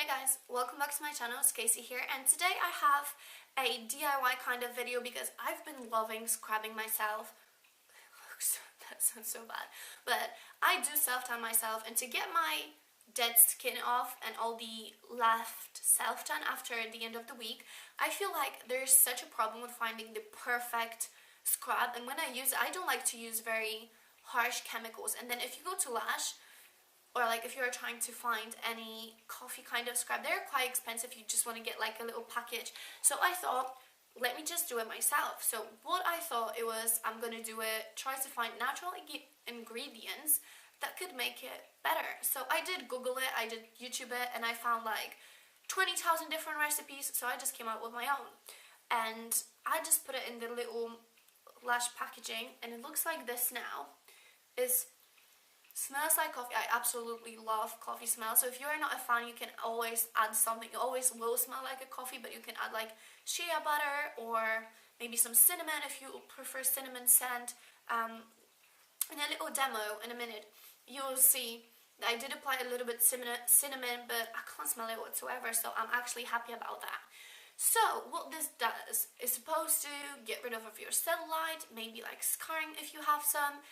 Hey guys, welcome back to my channel. It's Casey here, and today I have a DIY kind of video because I've been loving scrubbing myself. That sounds so bad, but I do self-tan myself, and to get my dead skin off and all the left self-tan after the end of the week, I feel like there's such a problem with finding the perfect scrub. And when I use it, I don't like to use very harsh chemicals. And then if you go to Lash, or like if you're trying to find any coffee kind of scrub, they're quite expensive. You just want to get like a little package. So I thought, let me just do it myself. So what I thought it was, I'm gonna do it, try to find natural ingredients that could make it better. So I did Google it, I did YouTube it, and I found like 20,000 different recipes. So I just came up with my own, and I just put it in the little Lash packaging, and it looks like this now. Smells like coffee. I absolutely love coffee smell. So if you're not a fan, you can always add something. It always will smell like a coffee, but you can add like shea butter or maybe some cinnamon if you prefer cinnamon scent. In a little demo in a minute, you'll see that I did apply a little bit cinnamon, but I can't smell it whatsoever, so I'm actually happy about that. So what this does is supposed to get rid of your cellulite, maybe like scarring if you have some.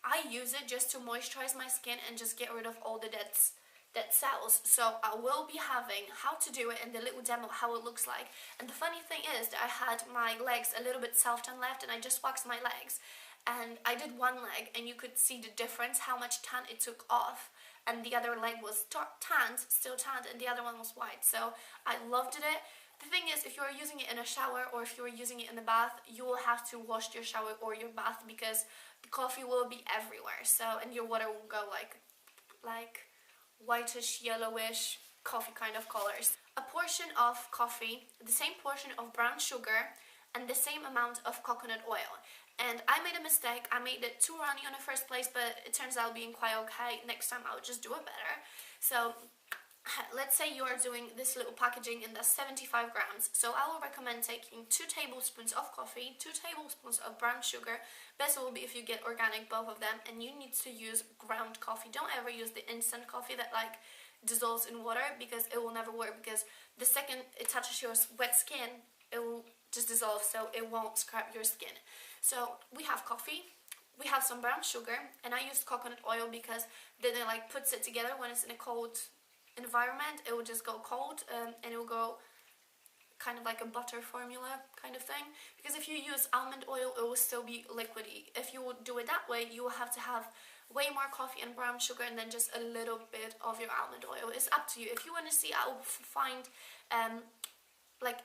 I use it just to moisturize my skin and just get rid of all the dead cells. So I will be having how to do it in the little demo, how it looks like. And the funny thing is that I had my legs a little bit self-tan left, and I just waxed my legs. And I did one leg, and you could see the difference, how much tan it took off. And the other leg was still tanned, and the other one was white. So I loved it. The thing is, if you're using it in a shower or if you're using it in the bath, you will have to wash your shower or your bath because the coffee will be everywhere. So, and your water will go like whitish, yellowish, coffee kind of colors. A portion of coffee, the same portion of brown sugar, and the same amount of coconut oil. And I made a mistake. I made it too runny in the first place, but it turns out being quite okay. Next time I'll just do it better. So let's say you are doing this little packaging and that's 75 grams. So I will recommend taking 2 tablespoons of coffee, 2 tablespoons of brown sugar. Best will be if you get organic, both of them. And you need to use ground coffee. Don't ever use the instant coffee that like dissolves in water, because it will never work, because the second it touches your wet skin, it will just dissolve, so it won't scrub your skin. So we have coffee, we have some brown sugar, and I used coconut oil because then it like puts it together. When it's in a cold environment, it will just go cold, and it will go kind of like a butter formula kind of thing. Because if you use almond oil, it will still be liquidy. If you would do it that way, you will have to have way more coffee and brown sugar and then just a little bit of your almond oil. It's up to you. If you want to see, I will find like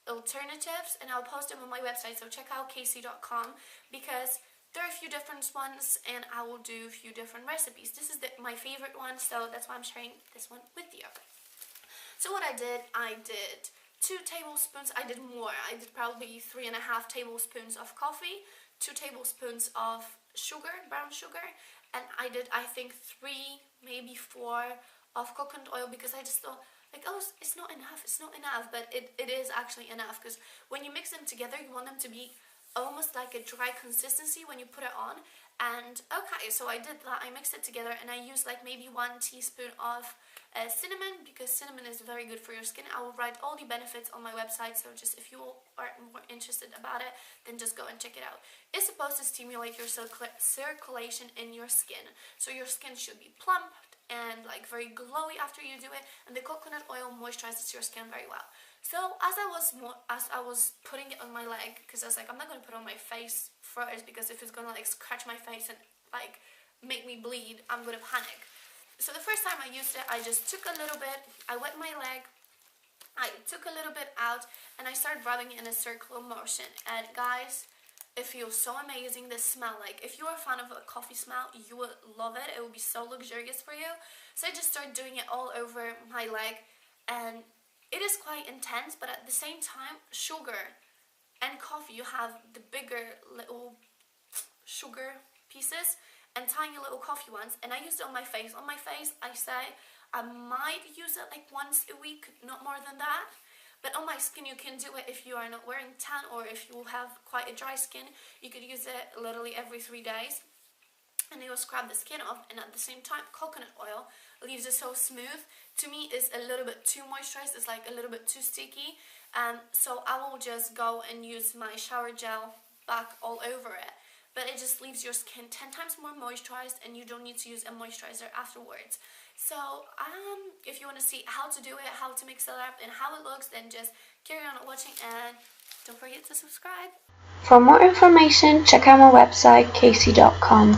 alternatives, and I'll post them on my website, so check out keeysi.com, because there are a few different ones and I will do a few different recipes. This is my favorite one, so that's why I'm sharing this one with you. So what I did 2 tablespoons, I did more, I did probably 3.5 tablespoons of coffee, 2 tablespoons of sugar, brown sugar, and I did, I think, 3, maybe 4 of coconut oil, because I just thought, like, oh, it's not enough, but it is actually enough, because when you mix them together, you want them to be almost like a dry consistency when you put it on. And okay, so I did that, I mixed it together, and I used like maybe 1 teaspoon of cinnamon, because cinnamon is very good for your skin. I will write all the benefits on my website, so just if you are more interested about it, then just go and check it out. It's supposed to stimulate your circulation in your skin, so your skin should be plump and like very glowy after you do it, and the coconut oil moisturizes your skin very well. So as I was putting it on my leg, because I was like, I'm not gonna put it on my face first, because if it's gonna like scratch my face and like make me bleed, I'm gonna panic. So the first time I used it, I just took a little bit, I wet my leg, I took a little bit out, and I started rubbing it in a circular motion. And guys, it feels so amazing. The smell, like if you're a fan of a coffee smell, you will love it. It will be so luxurious for you. So I just started doing it all over my leg, and it is quite intense, but at the same time, sugar and coffee, you have the bigger little sugar pieces and tiny little coffee ones, and I used it on my face. On my face, I say I might use it like once a week, not more than that. But on my skin, you can do it if you are not wearing tan, or if you have quite a dry skin, you could use it literally every 3 days. and it will scrub the skin off, and at the same time coconut oil leaves it so smooth. To me it's a little bit too moisturized, it's like a little bit too sticky, so I will just go and use my shower gel back all over it, but it just leaves your skin 10 times more moisturized, and you don't need to use a moisturizer afterwards. So if you want to see how to do it, how to mix it up, and how it looks, then just carry on watching, and don't forget to subscribe. For more information, check out my website keeysi.com.